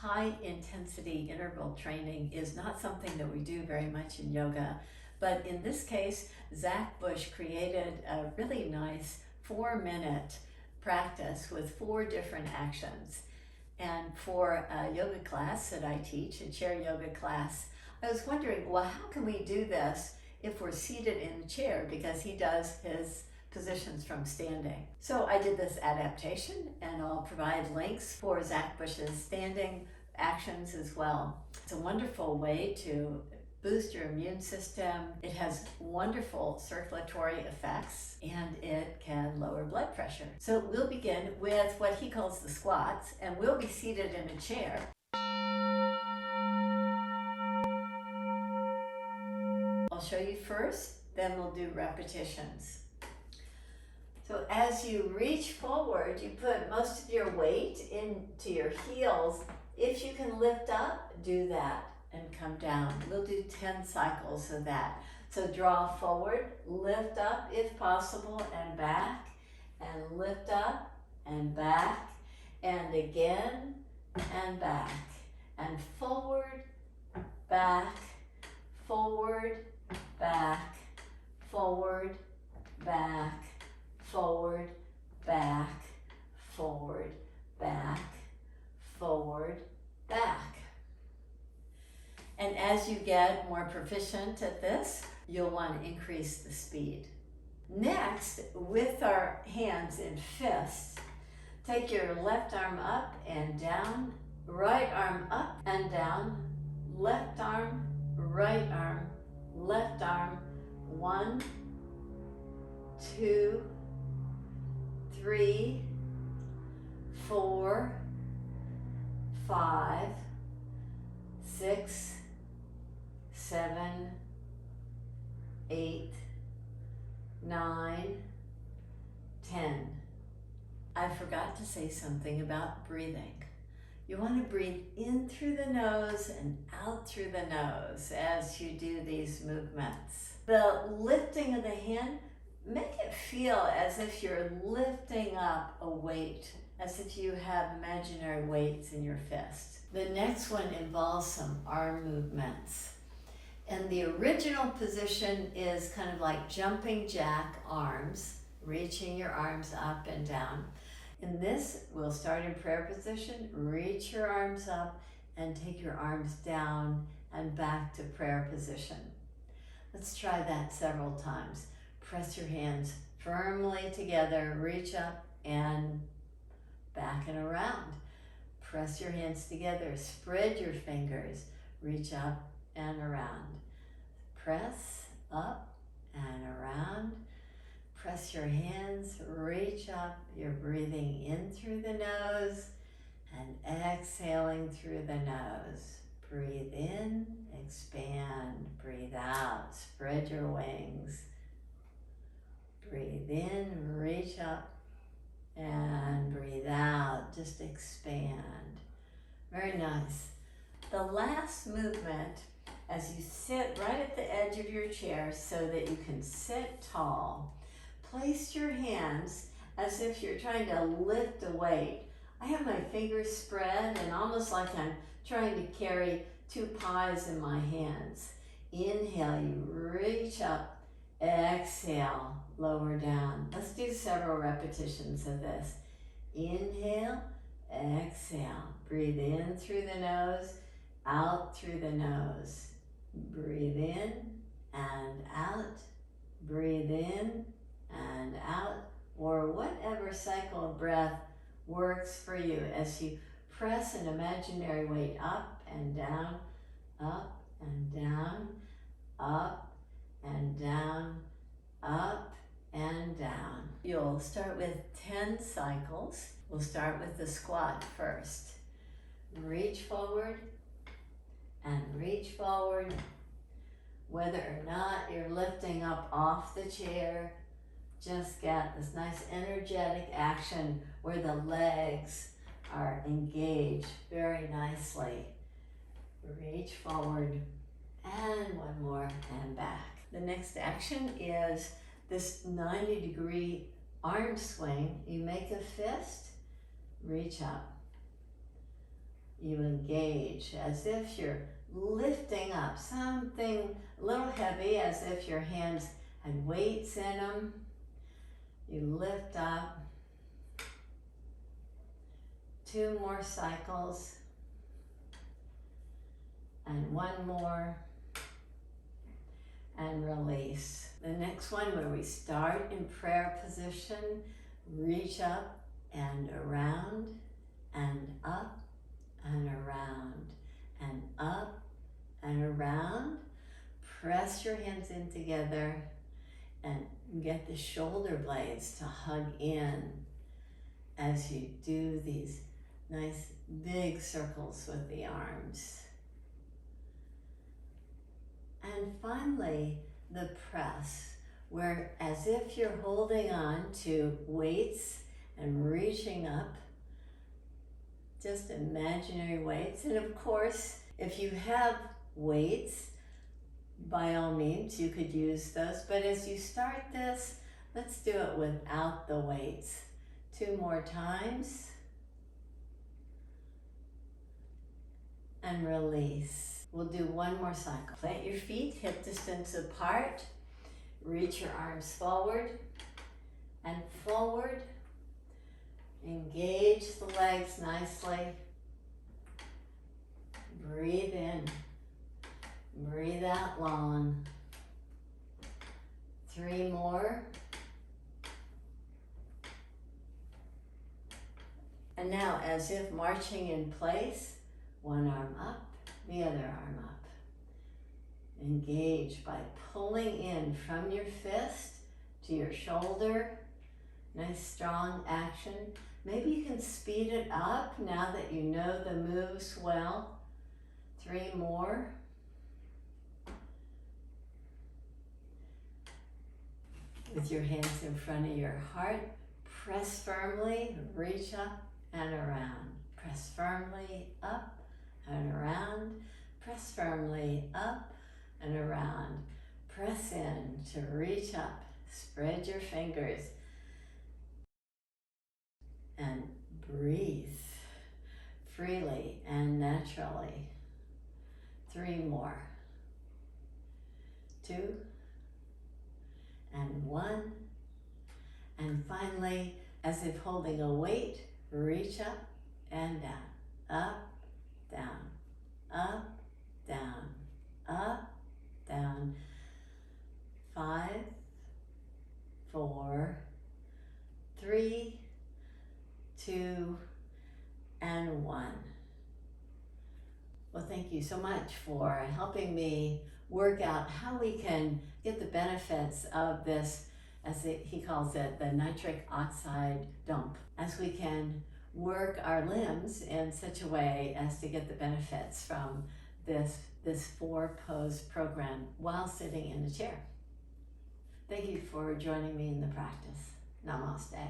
High intensity interval training is not something that we do very much in yoga, but in this case, Zach Bush created a really nice 4-minute practice with 4 different actions. And for a yoga class that I teach, a chair yoga class, I was wondering, well, how can we do this if we're seated in a chair, because he does his positions from standing. So I did this adaptation, and I'll provide links for Zach Bush's standing actions as well. It's a wonderful way to boost your immune system. It has wonderful circulatory effects, and it can lower blood pressure. So we'll begin with what he calls the squats, and we'll be seated in a chair. I'll show you first, then we'll do repetitions. So as you reach forward, you put most of your weight into your heels. If you can lift up, do that and come down. We'll do 10 cycles of that. So draw forward, lift up if possible, and back, and lift up and back, and again and back, and forward, back, forward, back, forward, back, forward, back, forward, back, forward, back. And as you get more proficient at this, you'll want to increase the speed. Next, with our hands in fists, take your left arm up and down, right arm up and down, left arm, right arm, left arm, 1, 2, 3, 4, 5, 6, 7, 8, 9, 10. I forgot to say something about breathing. You want to breathe in through the nose and out through the nose as you do these movements. The lifting of the hand, make it feel as if you're lifting up a weight, as if you have imaginary weights in your fist. The next one involves some arm movements. And the original position is kind of like jumping jack arms, reaching your arms up and down. In this, we'll start in prayer position, reach your arms up and take your arms down and back to prayer position. Let's try that several times. Press your hands firmly together, reach up and back and around. Press your hands together, spread your fingers, reach up and around. Press up and around. Press your hands, reach up. You're breathing in through the nose and exhaling through the nose. Breathe in, expand, breathe out, spread your wings. Breathe in, reach up, and breathe out, just expand. Very nice. The last movement, as you sit right at the edge of your chair so that you can sit tall, place your hands as if you're trying to lift a weight. I have my fingers spread and almost like I'm trying to carry 2 pies in my hands. Inhale, you reach up. Exhale, lower down. Let's do several repetitions of this. Inhale, exhale. Breathe in through the nose, out through the nose. Breathe in and out. Breathe in and out. Or whatever cycle of breath works for you as you press an imaginary weight up and down, up and down, up and down, up and down. You'll start with 10 cycles. We'll start with the squat first. Reach forward and reach forward. Whether or not you're lifting up off the chair, just get this nice energetic action where the legs are engaged very nicely. Reach forward and one more and back. The next action is this 90-degree arm swing. You make a fist, reach up. You engage as if you're lifting up something a little heavy, as if your hands had weights in them. You lift up. 2 more cycles. And 1 more. And release. The next one, where we start in prayer position, reach up and around and up and around and up and around. Press your hands in together and get the shoulder blades to hug in as you do these nice big circles with the arms. And finally, the press, where as if you're holding on to weights and reaching up, just imaginary weights. And of course, if you have weights, by all means, you could use those. But as you start this, let's do it without the weights. 2 more times. And release. We'll do 1 more cycle. Plant your feet hip distance apart. Reach your arms forward and forward. Engage the legs nicely. Breathe in. Breathe out long. 3 more. And now, as if marching in place, 1 arm up, the other arm up. Engage by pulling in from your fist to your shoulder. Nice strong action. Maybe you can speed it up now that you know the moves well. 3 more. With your hands in front of your heart, press firmly, reach up and around. Press firmly up and around. Press firmly up and around. Press in to reach up. Spread your fingers. And breathe freely and naturally. 3 more. 2 and 1. And finally, as if holding a weight, reach up and down. Up, down, up, down, up, down. 5, 4, 3, 2, and 1. Well, thank you so much for helping me work out how we can get the benefits of this, as he calls it, the nitric oxide dump, as we can work our limbs in such a way as to get the benefits from this 4-pose program while sitting in a chair. Thank you for joining me in the practice. Namaste.